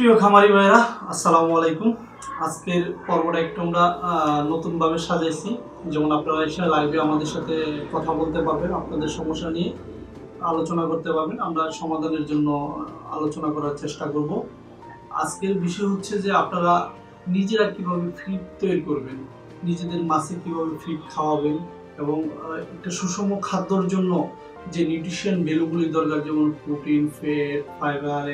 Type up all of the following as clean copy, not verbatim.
প্রিয় খামারি ভাইরা আসসালামু আলাইকুম। আজকের পর্বটা একটু আমরা নতুনভাবে সাজাইছি, যেমন আপনারা এসে লাইভে আমাদের সাথে কথা বলতে পারবেন, আপনাদের সমস্যা নিয়ে আলোচনা করতে পারবেন, আমরা সমাধানের জন্য আলোচনা করার চেষ্টা করব। আজকের বিষয় হচ্ছে যে আপনারা নিজেরা কিভাবে ফিড তৈরি করবেন, নিজেদের মাছে কিভাবে ফিড খাওয়াবেন এবং একটা সুষম খাদ্যর জন্য যে নিউট্রিশন ভ্যালুগুলি দরকার, যেমন প্রোটিন, ফ্যাট, ফাইবার,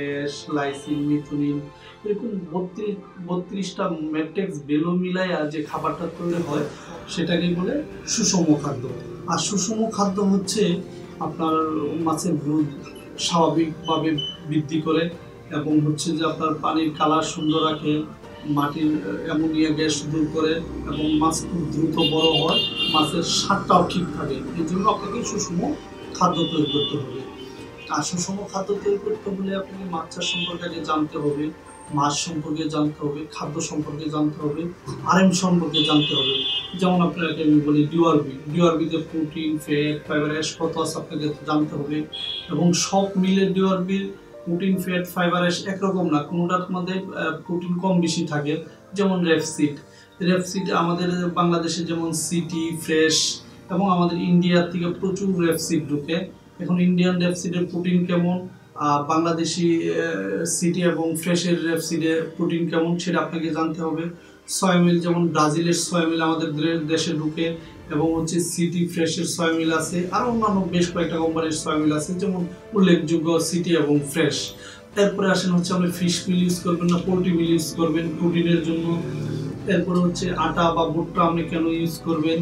লাইসিন, মিথুনিন, এরকম 32টা ম্যাট্রিক্স ভ্যালু মিলাইয়া যে খাবারটা তৈরি হয় সেটাকে বলে সুষম খাদ্য। আর সুষম খাদ্য হচ্ছে আপনার মাছের গ্রোথ স্বাভাবিকভাবে বৃদ্ধি করে এবং হচ্ছে যে আপনার পানির কালার সুন্দর রাখে, মাটির অ্যামোনিয়া গ্যাস দূর করে এবং মাছ খুব দ্রুত বড় হয়, মাছের স্বাদটাও ঠিক থাকে। এই জন্য আপনাকে সুষম খাদ্য তৈরি করতে হবে। আর সুষম খাদ্য তৈরি করতে হলে আপনাকে মাছ চাষ সম্পর্কে জানতে হবে, মাছ সম্পর্কে জানতে হবে, খাদ্য সম্পর্কে জানতে হবে, আরএম সম্পর্কে জানতে হবে। যেমন আপনাকে আমি বলি ডিওআরবিতে প্রোটিন, ফ্যাট, ফাইবার কত আছে আপনাকে জানতে হবে। এবং সব মিলে ডিওআরবির প্রোটিন, ফ্যাট, ফাইবার একরকম না, কোনোটার মধ্যে প্রোটিন কম বেশি থাকে। যেমন রেপসিড আমাদের বাংলাদেশে যেমন সিটি, ফ্রেশ এবং আমাদের ইন্ডিয়ার থেকে প্রচুর রেপসিড ঢুকে। এখন ইন্ডিয়ান রেপসিডের প্রোটিন কেমন, বাংলাদেশি সিটি এবং ফ্রেশের রেপসিডের প্রোটিন কেমন সেটা আপনাকে জানতে হবে। সয়ামিল যেমন ব্রাজিলের সয়ামিল আমাদের দেশে ঢুকে এবং হচ্ছে সিটি ফ্রেশের সয়ামিল আছে, আর অন্যান্য বেশ কয়েকটা কোম্পানির সয়ামিল আছে, যেমন উল্লেখযোগ্য সিটি এবং ফ্রেশ। এরপরে আসেন হচ্ছে আপনি ফিশ মিল ইউজ করবেন না পোলট্রি মিল ইউজ করবেন প্রোটিনের জন্য। এরপরে হচ্ছে আটা বা ভুট্টা আপনি কেন ইউজ করবেন,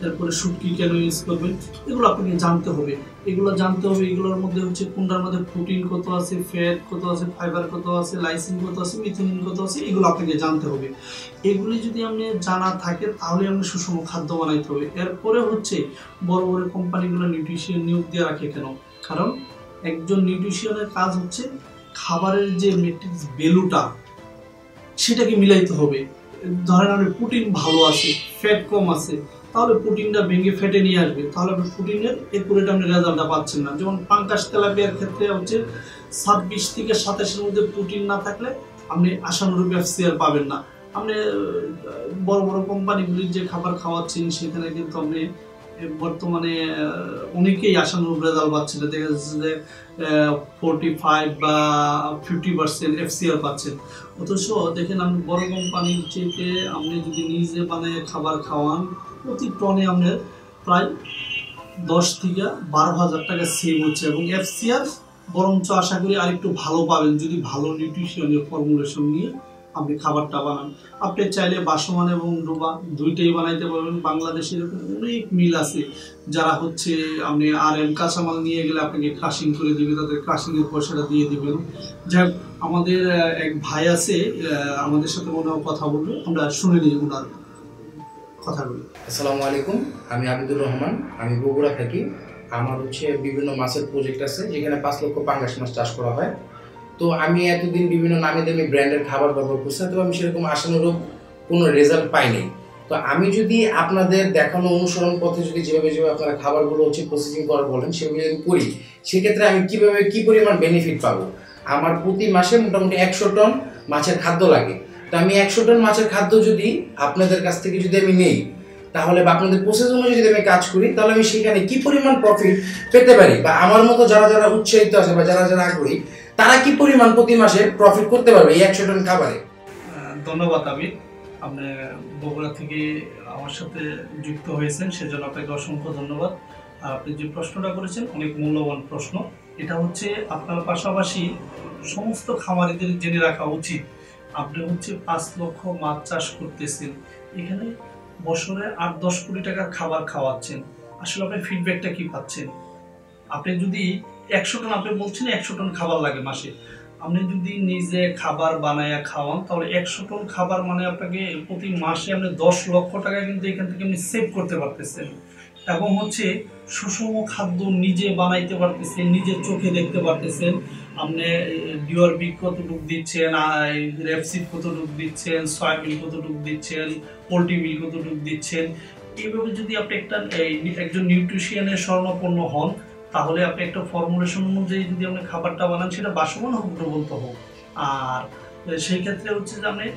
তারপরে শুটকি কেন ইউজ করবেন, এগুলো আপনাকে জানতে হবে। এগুলোর মধ্যে হচ্ছে কোনটার মধ্যে প্রোটিন কত আছে, ফ্যাট কত আছে, ফাইবার কত আছে, লাইসিন কত আছে, মিথিনিন কত আছে, এগুলো আপনাকে জানতে হবে। এগুলি যদি আপনি জানা থাকে তাহলে আপনি সুষম খাদ্য বানাইতে হবে। এরপরে হচ্ছে বড় বড় কোম্পানিগুলো নিউট্রিশন নিয়োগ দিয়ে রাখে কেন, কারণ একজন নিউট্রিশনের কাজ হচ্ছে খাবারের যে ম্যাট্রিক্স ভ্যালুটা সেটাকে মিলাইতে হবে। ধরেন আপনি প্রোটিন ভালো আছে, ফ্যাট কম আছে, তাহলে প্রোটিনটা ভেঙে ফেটে নিয়ে আসবে, তাহলে আপনি প্রোটিনের একুরেট আপনি রেজাল্টটা পাচ্ছেন না। যেমন পাঙ্কাশ তেলাপিয়ার ক্ষেত্রে হচ্ছে 26 থেকে 27-এর মধ্যে প্রোটিন না থাকলে আপনি আশানুরূপ এফসিআর পাবেন না। আপনি বড় বড় কোম্পানিগুলির যে খাবার খাওয়াচ্ছেন সেখানে কিন্তু আপনি বর্তমানে অনেকেই আশানুরূপ রেজাল্ট পাচ্ছেন, দেখা যাচ্ছে যে 45 বা 50% এফসিআর পাচ্ছেন। অথচ দেখেন আপনি বড় কোম্পানির চেয়ে আপনি যদি নিজে বানিয়ে খাবার খাওয়ান, প্রতি টনে আপনার প্রায় 10 থেকে 12,000 টাকা সেভ হচ্ছে এবং এফসিআর বরঞ্চ আশা করি আরেকটু ভালো পাবেন যদি ভালো নিউট্রিশনের ফর্মুলেশন নিয়ে আপনি খাবারটা বানান। আপনি চাইলে বাসমান এবং ডোবা দুইটাই বানাইতে পারবেন। বাংলাদেশে এরকম অনেক মিল আছে যারা হচ্ছে আপনি আরএম কাঁচামাল নিয়ে গেলে আপনাকে ক্রাশিং করে দিবে, তাদের ক্রাশিংয়ের পয়সাটা দিয়ে দিবেন। যাই আমাদের এক ভাই আছে আমাদের সাথে মনে কথা বলবো, আমরা শুনে নিই ওনার কথাগুলো। আসসালামু আলাইকুম, আমি আবিদুর রহমান, আমি বগুড়া থাকি। আমার হচ্ছে বিভিন্ন মাছের প্রজেক্ট আছে যেখানে 5 লক্ষ পাঙ্গাস মাছ চাষ করা হয়। তো আমি এতদিন বিভিন্ন নামি দামি ব্র্যান্ডের খাবার ব্যবহার করছি, তো আমি সেরকম আশানুরূপ কোনো রেজাল্ট পাইনি। তো আমি যদি আপনাদের দেখানো অনুসরণ পথে যদি যেভাবে আপনারা খাবারগুলো হচ্ছে প্রসেসিং করা বলেন সেগুলো যদি করি, সেক্ষেত্রে আমি কিভাবে কি পরিমাণ বেনিফিট পাবো। আমার প্রতি মাসে মোটামুটি 100 টন মাছের খাদ্য লাগে। তো আমি 100 টন মাছের খাদ্য যদি আপনাদের কাছ থেকে যদি আমি নেই, তাহলে বা আপনাদের প্রসেস অনুযায়ী যদি আমি কাজ করি, তাহলে আমি সেখানে কি পরিমাণ প্রফিট পেতে পারি, বা আমার মতো যারা উৎসাহিত আছে বা যারা আগ্রহী তারা কি পরিমাণ প্রতি মাসে প্রফিট করতে পারবে এই 100 টন খাবারে। ধন্যবাদ আবিদ, আপনি বগুড়া থেকে আমার সাথে যুক্ত হয়েছেন সেজন্য আপনাকে অসংখ্য ধন্যবাদ। আর আপনি যে প্রশ্নটা করেছেন অনেক মূল্যবান প্রশ্ন। এটা হচ্ছে আপনার পাশাপাশি সমস্ত খামারিদের জেনে রাখা উচিত। আপনি হচ্ছে 5 লক্ষ মাছ চাষ করতেছেন, এখানে বছরে 8-10 কোটি টাকার খাবার খাওয়াচ্ছেন, আসলে আপনি ফিডব্যাকটা কি পাচ্ছেন? আপনি যদি 100 টন, আপনি বলছেন 100 টন খাবার লাগে মাসে, আপনি যদি নিজে খাবার বানায়া খাওয়ান তাহলে 100 টন খাবার মানে আপনাকে প্রতি মাসে আপনি 10 লক্ষ টাকা কিন্তু এখান থেকে আপনি সেভ করতে পারতেছেন। এবং হচ্ছে সুষম খাদ্য নিজে বানাইতে পারতেছেন, নিজের চোখে দেখতে পারতেছেন। আপনি ডিওআরবি কতটুকু দিচ্ছেন, রেপসিড কতটুকু দিচ্ছেন, সয়াবিন কতটুকু দিচ্ছেন, পোলট্রি মিল কতটুকু দিচ্ছেন। এইভাবে যদি আপনি একজন নিউট্রিশিয়ানের শরণাপন্ন হন, তাহলে আপনি একটা ফর্মুলেশন অনুযায়ী যদি আপনি খাবারটা বানান, সেটা বাসমান হোক ডুবন্ত হোক, আর সেই ক্ষেত্রে হচ্ছে যে আপনি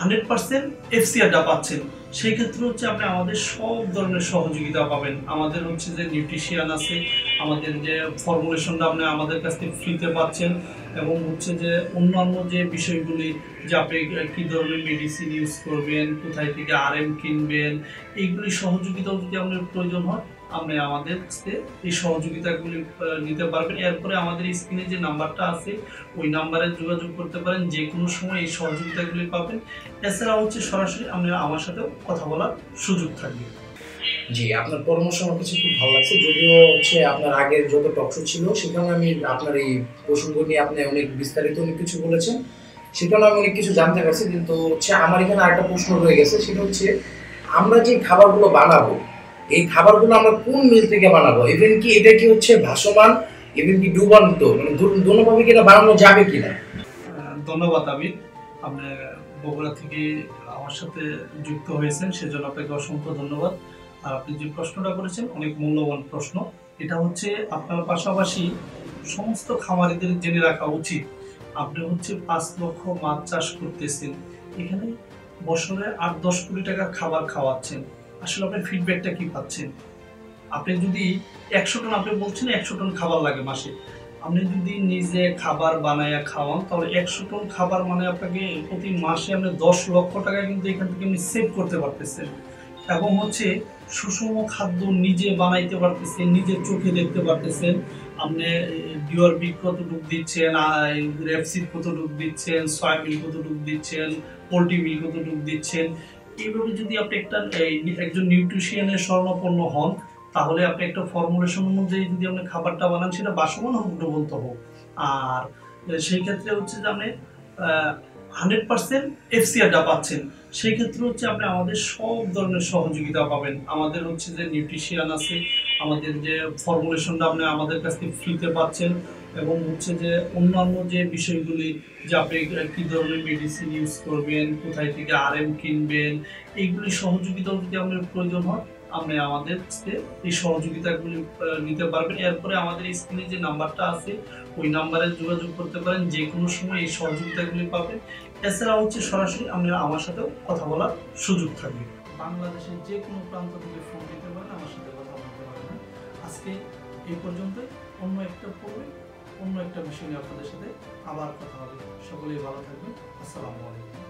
100% এফসিআরটা পাচ্ছেন। সেই ক্ষেত্রে হচ্ছে আপনি আমাদের সব ধরনের সহযোগিতা পাবেন। আমাদের হচ্ছে যে নিউট্রিশিয়ান আছে, আমাদের যে ফর্মুলেশনটা আপনি আমাদের কাছ থেকে ফ্রিতে পাচ্ছেন, এবং হচ্ছে যে অন্যান্য যে বিষয়গুলি, যে আপনি কী ধরনের মেডিসিন ইউজ করবেন, কোথায় থেকে আরএম কিনবেন, এইগুলি সহযোগিতাও যদি আপনার প্রয়োজন হয়, আপনি আমাদের কাছে এই সহযোগিতাগুলি নিতে পারবেন। এরপরে আমাদের স্ক্রিনে যে নাম্বারটা আছে ওই নাম্বারে যোগাযোগ করতে পারেন, যে কোনো সময় এই সহযোগিতাগুলি পাবেন। এছাড়া হচ্ছে সরাসরি আপনারা আমার সাথেও কথা বলার সুযোগ থাকবে। জি, আপনার পরামর্শ আমার কাছে খুব ভালো লাগছে। যদিও হচ্ছে আপনার আগের যত টকশো ছিল সেখানে আমি আপনার এই প্রসঙ্গ নিয়ে আপনি অনেক বিস্তারিত অনেক কিছু বলেছেন, সেখানে আমি অনেক কিছু জানতে পারছি। কিন্তু হচ্ছে আমার এখানে আরেকটা প্রশ্ন রয়ে গেছে, সেটা হচ্ছে আমরা যে খাবারগুলো বানাবো, এই খাবারগুলো আমরা কোন মিল থেকে বানাবো? ইভেন কি এটা কি হচ্ছে ভাসমান, ইভেন কি ডুবান্ত, মানে দুটোভাবে কি এটা বানানো যাবে কিনা? ধন্যবাদ আবির, আপনি বগুড়া থেকে আমার সাথে যুক্ত হয়েছেন, সেজন্য আপনাকে অসংখ্য ধন্যবাদ। আর আপনি যে প্রশ্নটা করেছেন অনেক মূল্যবান প্রশ্ন। এটা হচ্ছে আপনার পাশাপাশি সমস্ত খামারিদের জেনে রাখা উচিত। আপনি হচ্ছে 5 লক্ষ মাছ চাষ করতেছেন, এখানে বছরে 8-10 কোটি টাকার খাবার খাওয়াচ্ছেন। আসলে আপনি ফিডব্যাকটা কি পাচ্ছেন? আপনি যদি 100 টন, আপনি বলছেন 100 টন খাবার লাগে মাসে, আপনি যদি নিজে খাবার বানায়া খাওয়ান তাহলে 100 টন খাবার মানে আপনাকে প্রতি মাসে আপনি 10 লক্ষ টাকা কিন্তু এখান থেকে আপনি সেভ করতে পারতেছেন। এবং হচ্ছে সুষম খাদ্য নিজে বানাইতে পারতেছেন, নিজের চোখে দেখতে পারতেছেন। আপনি ডিওরবি কতটুক দিচ্ছেন, রেপসিড কতটুক দিচ্ছেন, সয়াবিন কতটুক দিচ্ছেন, পোলট্রি মিল কতটুক দিচ্ছেন। এইভাবে যদি আপনি একজন নিউট্রিশিয়ানের শরণাপন্ন হন, তাহলে আপনি একটা ফর্মুলেশন অনুযায়ী যদি আপনি খাবারটা বানান, সেটা বাসমান হোক ডুবন্ত হোক। আর সেই ক্ষেত্রে হচ্ছে যে আপনি 100% এফসিআরটা পাচ্ছেন। সেই ক্ষেত্রে হচ্ছে আপনি আমাদের সব ধরনের সহযোগিতা পাবেন। আমাদের হচ্ছে যে নিউট্রিশিয়ান আছে, আমাদের যে ফর্মুলেশনটা আপনি আমাদের কাছ থেকে ফ্রিতে পাচ্ছেন, এবং হচ্ছে যে অন্যান্য যে বিষয়গুলি, যে আপনি কী ধরনের মেডিসিন ইউজ করবেন, কোথায় থেকে আরএম কিনবেন, এইগুলি সহযোগিতাও যদি আপনার প্রয়োজন হয়, আপনি আমাদের কাছে এই সহযোগিতাগুলি নিতে পারবেন। এরপরে আমাদের স্ক্রিনে যে নাম্বারটা আছে ওই নাম্বারে যোগাযোগ করতে পারেন, যে কোনো সময় এই সহযোগিতাগুলি পাবেন। এছাড়া হচ্ছে সরাসরি আপনারা আমার সাথেও কথা বলার সুযোগ থাকবে। বাংলাদেশের যে কোনো প্রান্ত থেকে ফোন দিতে পারেন, আমার সাথে কথা বলতে পারেন। আজকে এই পর্যন্তই। অন্য একটা পর্বে অন্য একটা বিষয় নিয়ে আপনাদের সাথে আবার কথা হবে। সকলেই ভালো থাকবেন। আসসালামু আলাইকুম।